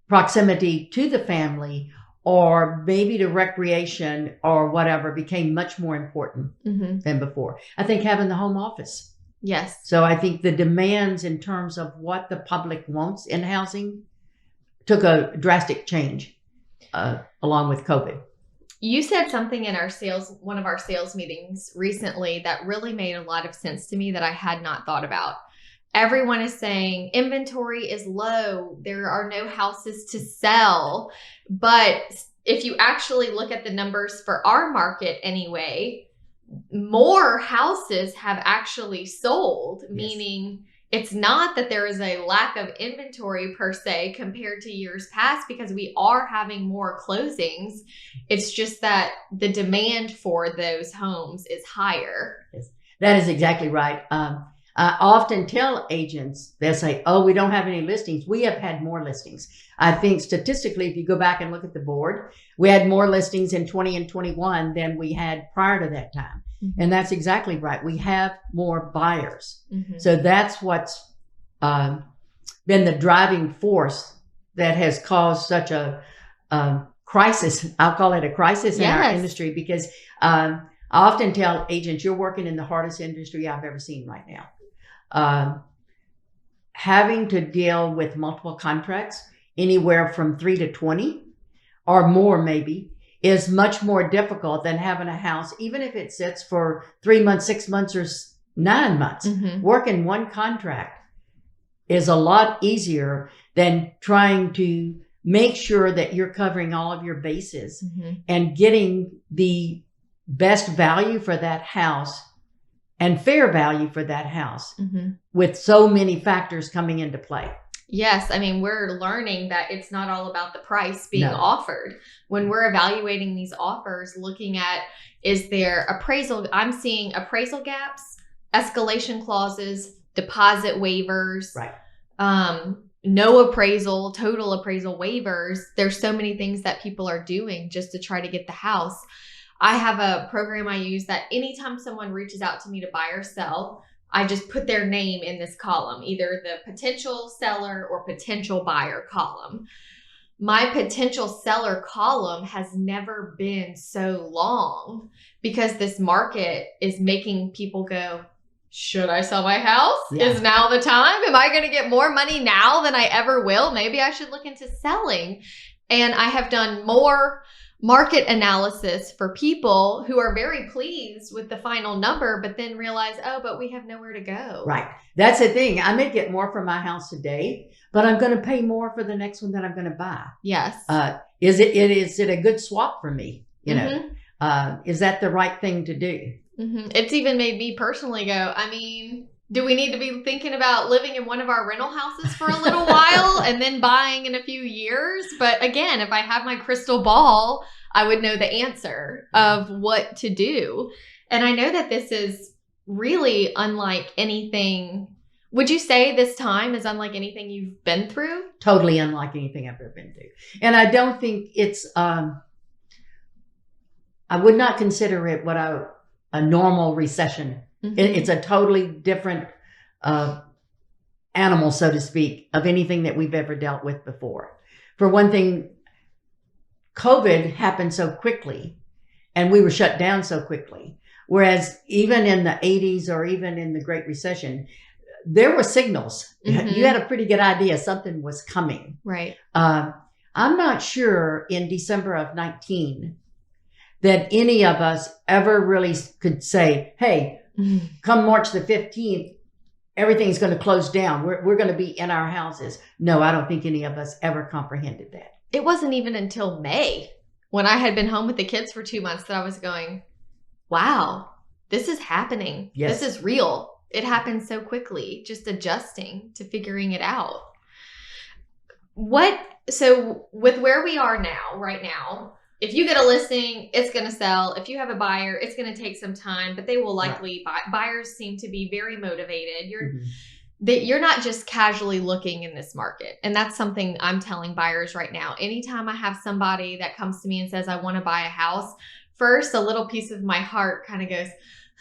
Speaker 1: proximity to the family or maybe to recreation or whatever became much more important than before. I think having the home office.
Speaker 2: Yes.
Speaker 1: So I think the demands in terms of what the public wants in housing took a drastic change along with COVID.
Speaker 2: You said something in one of our sales meetings recently that really made a lot of sense to me that I had not thought about. Everyone is saying inventory is low. There are no houses to sell. But if you actually look at the numbers for our market anyway, more houses have actually sold, meaning it's not that there is a lack of inventory per se compared to years past because we are having more closings. It's just that the demand for those homes is higher.
Speaker 1: Yes, that is exactly right. I often tell agents, they'll say, oh, we don't have any listings. We have had more listings. I think statistically, if you go back and look at the board, we had more listings in 20 and 21 than we had prior to that time. And that's exactly right. We have more buyers. So that's what's been the driving force that has caused such a crisis. I'll call it a crisis in our industry because I often tell agents, you're working in the hardest industry I've ever seen right now. Having to deal with multiple contracts, anywhere from 3 to 20 or more maybe, is much more difficult than having a house, even if it sits for 3 months, 6 months, or 9 months. Working one contract is a lot easier than trying to make sure that you're covering all of your bases and getting the best value for that house and fair value for that house with so many factors coming into play.
Speaker 2: Yes. I mean, we're learning that it's not all about the price being offered. When we're evaluating these offers, looking at, is there appraisal? I'm seeing appraisal gaps, escalation clauses, deposit waivers, no appraisal, total appraisal waivers. There's so many things that people are doing just to try to get the house. I have a program I use that anytime someone reaches out to me to buy or sell, I just put their name in this column, either the potential seller or potential buyer column. My potential seller column has never been so long because this market is making people go, should I sell my house?
Speaker 1: Yeah.
Speaker 2: Is now the time? Am I going to get more money now than I ever will? Maybe I should look into selling. And I have done more market analysis for people who are very pleased with the final number, but then realize, oh, but we have nowhere to go.
Speaker 1: Right. That's the thing. I may get more for my house today, but I'm going to pay more for the next one that I'm going to buy.
Speaker 2: Yes.
Speaker 1: Is it a good swap for me? You know, is that the right thing to do?
Speaker 2: It's even made me personally go, I mean, do we need to be thinking about living in one of our rental houses for a little while and then buying in a few years? But again, if I have my crystal ball, I would know the answer of what to do. And I know that this is really unlike anything. Would you say this time is unlike anything you've been through?
Speaker 1: Totally unlike anything I've ever been through. And I don't think it's, I would not consider it a normal recession. It's a totally different animal, so to speak, of anything that we've ever dealt with before. For one thing, COVID happened so quickly and we were shut down so quickly. Whereas even in the 80s or even in the Great Recession, there were signals. You had a pretty good idea something was coming.
Speaker 2: Right.
Speaker 1: I'm not sure in December of 19 that any of us ever really could say, hey, come March the 15th, everything's going to close down. We're going to be in our houses. No, I don't think any of us ever comprehended that.
Speaker 2: It wasn't even until May when I had been home with the kids for 2 months that I was going, wow, this is happening.
Speaker 1: Yes.
Speaker 2: This is real. It happened so quickly, just adjusting to figuring it out. So with where we are now, right now, if you get a listing, it's going to sell. If you have a buyer, it's going to take some time, but they will likely buy. Buyers seem to be very motivated. You're not just casually looking in this market. And that's something I'm telling buyers right now. Anytime I have somebody that comes to me and says, I want to buy a house, first, a little piece of my heart kind of goes,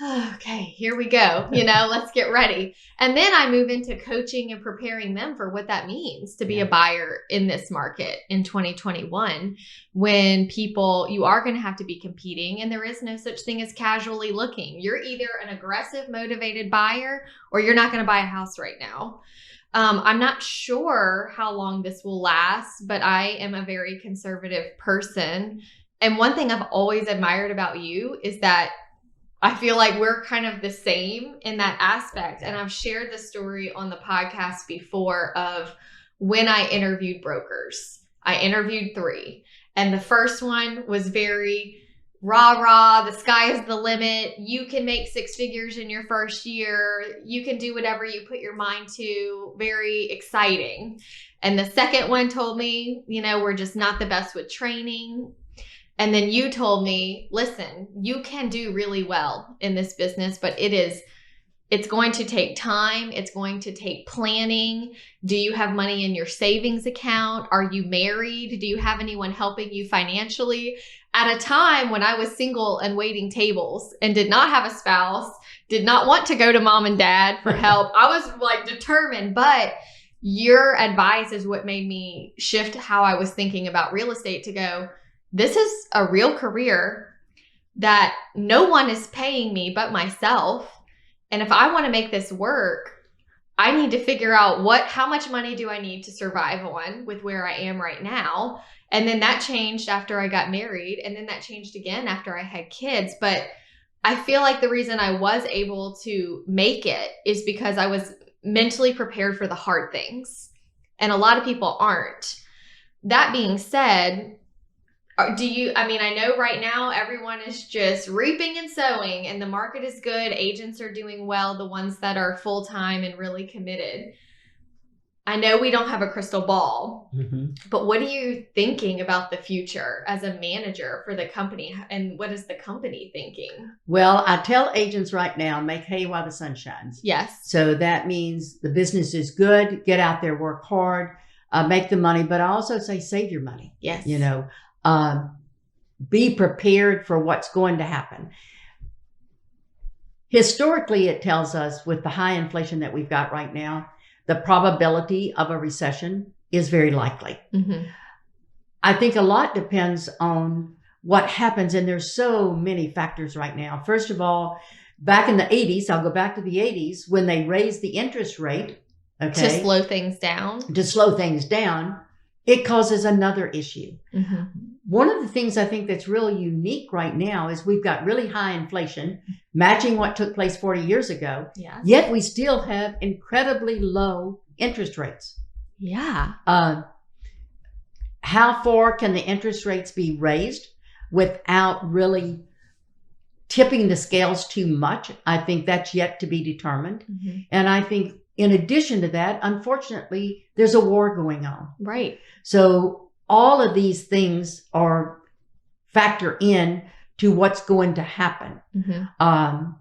Speaker 2: oh, okay, here we go. Let's get ready. And then I move into coaching and preparing them for what that means to be a buyer in this market in 2021, when you are going to have to be competing and there is no such thing as casually looking. You're either an aggressive, motivated buyer or you're not going to buy a house right now. I'm not sure how long this will last, but I am a very conservative person. And one thing I've always admired about you is that I feel like we're kind of the same in that aspect. And I've shared the story on the podcast before of when I interviewed brokers. I interviewed 3. And the first one was very rah, the sky is the limit. You can make 6 figures in your first year. You can do whatever you put your mind to. Very exciting. And the second one told me, we're just not the best with training. And then you told me, listen, you can do really well in this business, but it's going to take time. It's going to take planning. Do you have money in your savings account? Are you married? Do you have anyone helping you financially? At a time when I was single and waiting tables and did not have a spouse, did not want to go to mom and dad for help. I was determined, but your advice is what made me shift how I was thinking about real estate to go, this is a real career that no one is paying me but myself. And if I want to make this work, I need to figure out how much money do I need to survive on with where I am right now. And then that changed after I got married. And then that changed again after I had kids. But I feel like the reason I was able to make it is because I was mentally prepared for the hard things. And a lot of people aren't. That being said, I know right now everyone is just reaping and sowing and the market is good. Agents are doing well, the ones that are full-time and really committed. I know we don't have a crystal ball, but what are you thinking about the future as a manager for the company? And what is the company thinking?
Speaker 1: Well, I tell agents right now, make hay while the sun shines.
Speaker 2: Yes.
Speaker 1: So that means the business is good. Get out there, work hard, make the money. But I also say save your money.
Speaker 2: Yes.
Speaker 1: be prepared for what's going to happen. Historically, it tells us with the high inflation that we've got right now, the probability of a recession is very likely.
Speaker 2: Mm-hmm.
Speaker 1: I think a lot depends on what happens, and there's so many factors right now. First of all, back in the 80s, I'll go back to the 80s, when they raised the interest rate,
Speaker 2: To slow things down.
Speaker 1: It causes another issue.
Speaker 2: Mm-hmm.
Speaker 1: One of the things I think that's really unique right now is we've got really high inflation, matching what took place 40 years ago,
Speaker 2: Yeah.
Speaker 1: yet we still have incredibly low interest rates.
Speaker 2: Yeah.
Speaker 1: How far can the interest rates be raised without really tipping the scales too much? I think that's yet to be determined.
Speaker 2: Mm-hmm.
Speaker 1: And I think in addition to that, unfortunately, there's a war going on.
Speaker 2: Right.
Speaker 1: So all of these things are factor in to what's going to happen.
Speaker 2: Mm-hmm.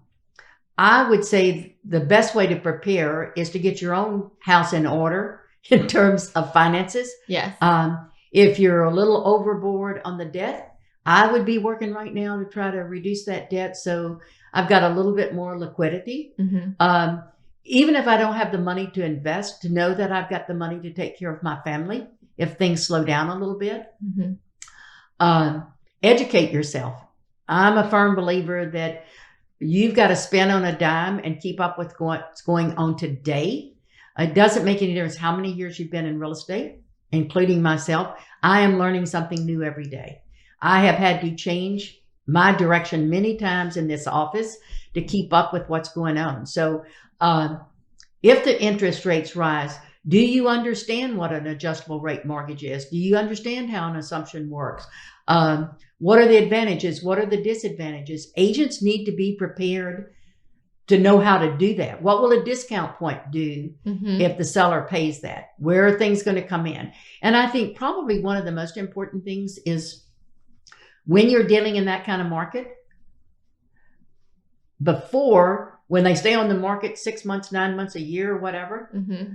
Speaker 1: I would say the best way to prepare is to get your own house in order in terms of finances.
Speaker 2: Yes.
Speaker 1: If you're a little overboard on the debt, I would be working right now to try to reduce that debt so I've got a little bit more liquidity.
Speaker 2: Mm-hmm.
Speaker 1: Even if I don't have the money to invest, to know that I've got the money to take care of my family if things slow down a little bit.
Speaker 2: Mm-hmm.
Speaker 1: Educate yourself. I'm a firm believer that you've got to spend on a dime and keep up with what's going on today. It doesn't make any difference how many years you've been in real estate, including myself. I am learning something new every day. I have had to change my direction many times in this office to keep up with what's going on. So if the interest rates rise, do you understand what an adjustable rate mortgage is? Do you understand how an assumption works? What are the advantages? What are the disadvantages? Agents need to be prepared to know how to do that. What will a discount point do
Speaker 2: Mm-hmm.
Speaker 1: if the seller pays that? Where are things going to come in? And I think probably one of the most important things is when you're dealing in that kind of market, when they stay on the market 6 months, 9 months, a year, or whatever,
Speaker 2: Mm-hmm.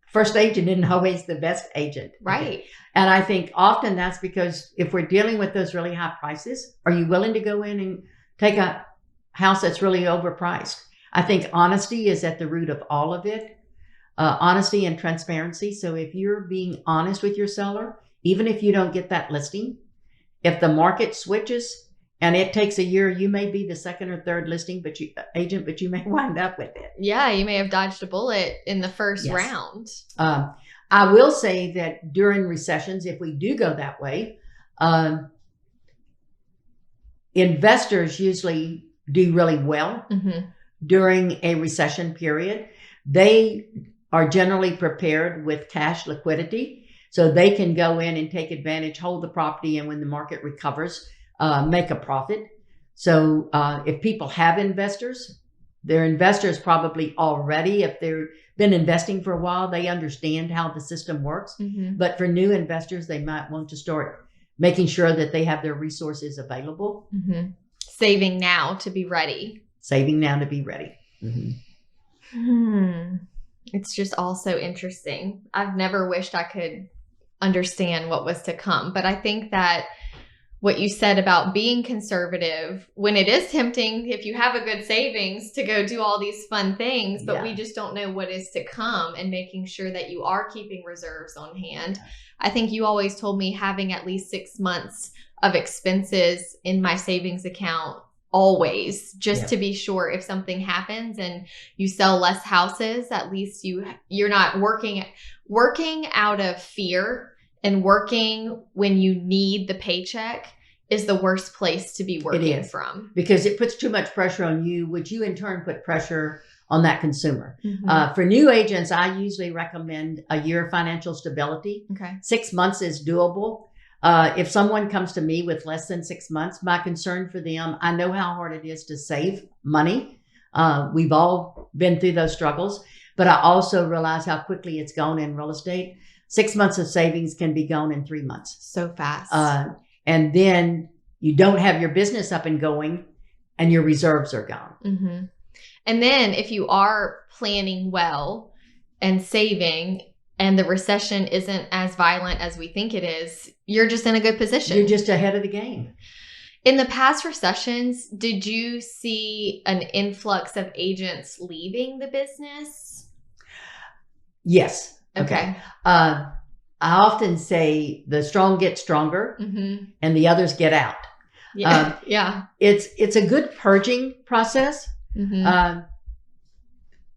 Speaker 1: first agent isn't always the best agent.
Speaker 2: Right.
Speaker 1: And I think often that's because if we're dealing with those really high prices, are you willing to go in and take a house that's really overpriced? I think honesty is at the root of all of it. Honesty and transparency. So if you're being honest with your seller, even if you don't get that listing, if the market switches and it takes a year, you may be the second or third listing, but you may wind up with it.
Speaker 2: Yeah, you may have dodged a bullet in the first
Speaker 1: Yes.
Speaker 2: round.
Speaker 1: I will say that during recessions, if we do go that way, investors usually do really well
Speaker 2: Mm-hmm.
Speaker 1: during a recession period. They are generally prepared with cash liquidity, so they can go in and take advantage, hold the property, and when the market recovers, make a profit. So if people have investors, they're investors probably already. If they've been investing for a while, they understand how the system works.
Speaker 2: Mm-hmm.
Speaker 1: But for new investors, they might want to start making sure that they have their resources available.
Speaker 2: Mm-hmm. Saving now to be ready.
Speaker 1: Saving now to be ready. Mm-hmm.
Speaker 2: It's just all so interesting. I've never wished I could understand what was to come, but I think that what you said about being conservative, when it is tempting, if you have a good savings, to go do all these fun things, but we just don't know what is to come, and making sure that you are keeping reserves on hand. I think you always told me having at least 6 months of expenses in my savings account always, just to be sure if something happens and you sell less houses, at least you're not working out of fear. And working when you need the paycheck is the worst place to be working from.
Speaker 1: Because it puts too much pressure on you, which you in turn put pressure on that consumer.
Speaker 2: Mm-hmm.
Speaker 1: For new agents, I usually recommend a year of financial stability.
Speaker 2: Okay.
Speaker 1: 6 months is doable. If someone comes to me with less than 6 months, my concern for them, I know how hard it is to save money. We've all been through those struggles, but I also realize how quickly it's gone in real estate. 6 months of savings can be gone in 3 months.
Speaker 2: So fast.
Speaker 1: And then you don't have your business up and going and your reserves are gone.
Speaker 2: Mm-hmm. And then if you are planning well and saving, and the recession isn't as violent as we think it is, you're just in a good position.
Speaker 1: You're just ahead of the game.
Speaker 2: In the past recessions, did you see an influx of agents leaving the business?
Speaker 1: Yes.
Speaker 2: Okay.
Speaker 1: I often say the strong get stronger and the others get out.
Speaker 2: Yeah. Yeah.
Speaker 1: It's a good purging process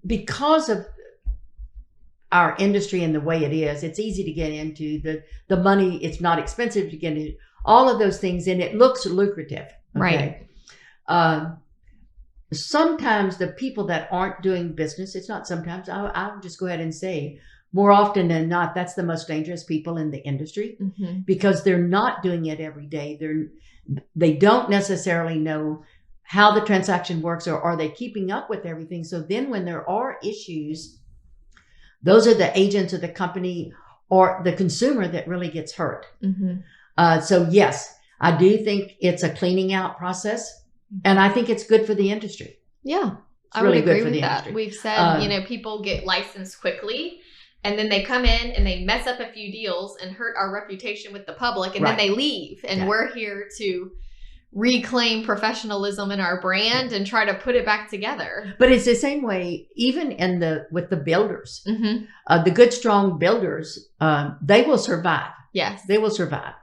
Speaker 1: because of our industry and the way it is. It's easy to get into the money. It's not expensive to get into all of those things, and it looks lucrative. Okay?
Speaker 2: Right.
Speaker 1: Sometimes the people that aren't doing business, it's not sometimes, I'll just go ahead and say more often than not, that's the most dangerous people in the industry because they're not doing it every day. They don't necessarily know how the transaction works, or are they keeping up with everything? So then when there are issues, those are the agents of the company or the consumer that really gets hurt. So yes, I do think it's a cleaning out process, and I think it's good for the industry.
Speaker 2: Yeah,
Speaker 1: I would agree with
Speaker 2: that.
Speaker 1: Industry.
Speaker 2: We've said, people get licensed quickly, and then they come in and they mess up a few deals and hurt our reputation with the public, and then they leave. And we're here to reclaim professionalism in our brand and try to put it back together.
Speaker 1: But it's the same way, even with the builders, the good, strong builders, they will survive.
Speaker 2: Yes,
Speaker 1: they will survive.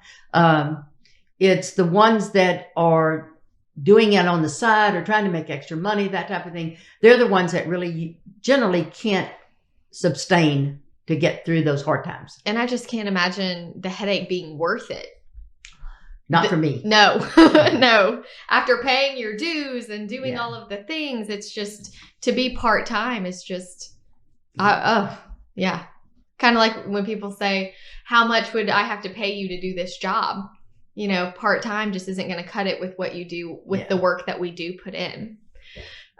Speaker 1: It's the ones that are doing it on the side or trying to make extra money, that type of thing. They're the ones that really generally can't sustain to get through those hard times.
Speaker 2: And I just can't imagine the headache being worth it.
Speaker 1: Not for me.
Speaker 2: No, no. After paying your dues and doing all of the things, it's just, to be part-time is just, Kind of like when people say, how much would I have to pay you to do this job? Part-time just isn't going to cut it with what you do with the work that we do put in.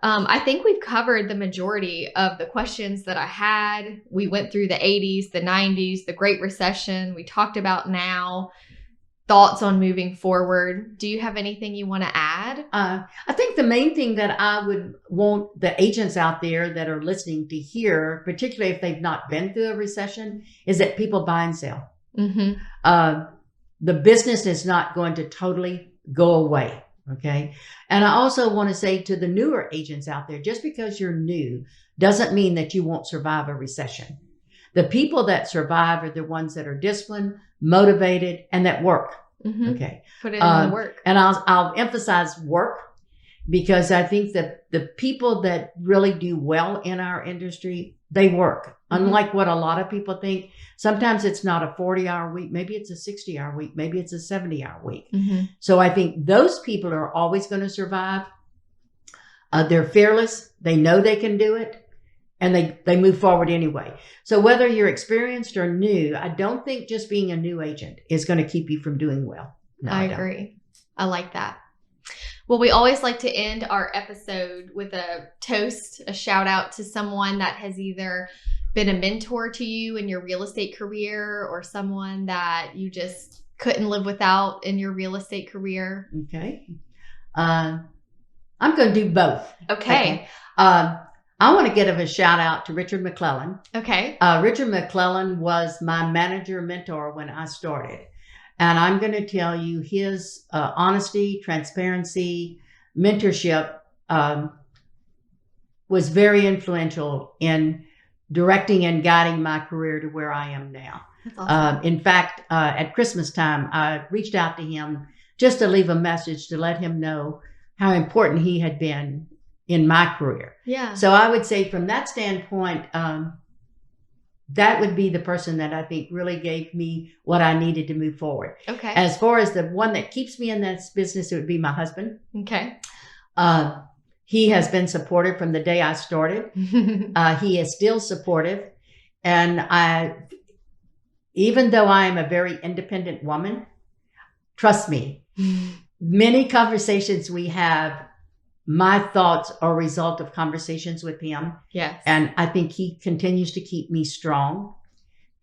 Speaker 2: I think we've covered the majority of the questions that I had. We went through the 80s, the 90s, the Great Recession. We talked about now. Thoughts on moving forward. Do you have anything you want to add?
Speaker 1: I think the main thing that I would want the agents out there that are listening to hear, particularly if they've not been through a recession, is that people buy and sell. The business is not going to totally go away. Okay. And I also want to say to the newer agents out there, just because you're new doesn't mean that you won't survive a recession. The people that survive are the ones that are disciplined, motivated, and that work. Okay.
Speaker 2: Put in the work.
Speaker 1: And I'll emphasize work, because I think that the people that really do well in our industry, they work. Unlike what a lot of people think. Sometimes it's not a 40-hour week. Maybe it's a 60-hour week. Maybe it's a 70-hour week. So I think those people are always going to survive. They're fearless. They know they can do it. And they move forward anyway. So whether you're experienced or new, I don't think just being a new agent is going to keep you from doing well. No,
Speaker 2: I agree. I like that. Well, we always like to end our episode with a toast, a shout out to someone that has either been a mentor to you in your real estate career or someone that you just couldn't live without in your real estate career.
Speaker 1: Okay. I'm going to do both.
Speaker 2: Okay.
Speaker 1: I want to give a shout out to Richard McClellan.
Speaker 2: Okay.
Speaker 1: Richard McClellan was my manager mentor when I started. And I'm going to tell you his honesty, transparency, mentorship was very influential in directing and guiding my career to where I am now.
Speaker 2: That's awesome.
Speaker 1: In fact, at Christmas time, I reached out to him just to leave a message to let him know how important he had been in my career.
Speaker 2: Yeah.
Speaker 1: So I would say from that standpoint, that would be the person that I think really gave me what I needed to move forward.
Speaker 2: Okay.
Speaker 1: As far as the one that keeps me in this business, it would be my husband.
Speaker 2: Okay.
Speaker 1: He has been supportive from the day I started. He is still supportive. And even though I am a very independent woman, trust me, many conversations we have, my thoughts are a result of conversations with him.
Speaker 2: Yes.
Speaker 1: And I think he continues to keep me strong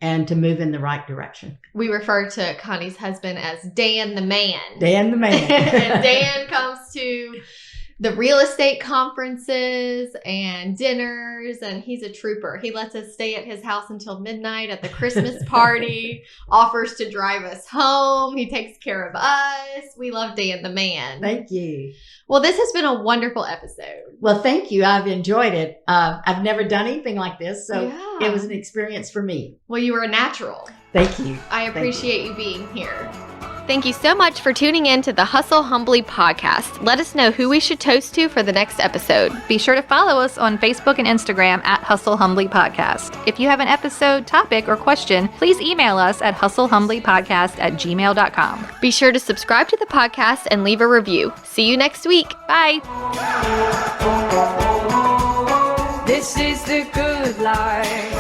Speaker 1: and to move in the right direction.
Speaker 2: We refer to Connie's husband as Dan the Man.
Speaker 1: Dan the Man.
Speaker 2: And Dan comes to the real estate conferences and dinners, and he's a trooper. He lets us stay at his house until midnight at the Christmas party, offers to drive us home. He takes care of us. We love Dan the man.
Speaker 1: Thank you.
Speaker 2: Well, this has been a wonderful episode.
Speaker 1: Well, thank you. I've enjoyed it. I've never done anything like this, so
Speaker 2: Yeah.
Speaker 1: it was an experience for me.
Speaker 2: Well, you were a natural.
Speaker 1: Thank you.
Speaker 2: I appreciate you being here. Thank you so much for tuning in to the Hustle Humbly podcast. Let us know who we should toast to for the next episode.
Speaker 3: Be sure to follow us on Facebook and Instagram at Hustle Humbly Podcast. If you have an episode, topic, or question, please email us at hustlehumblypodcast@gmail.com.
Speaker 2: Be sure to subscribe to the podcast and leave a review. See you next week.
Speaker 3: Bye.
Speaker 4: This is the good life.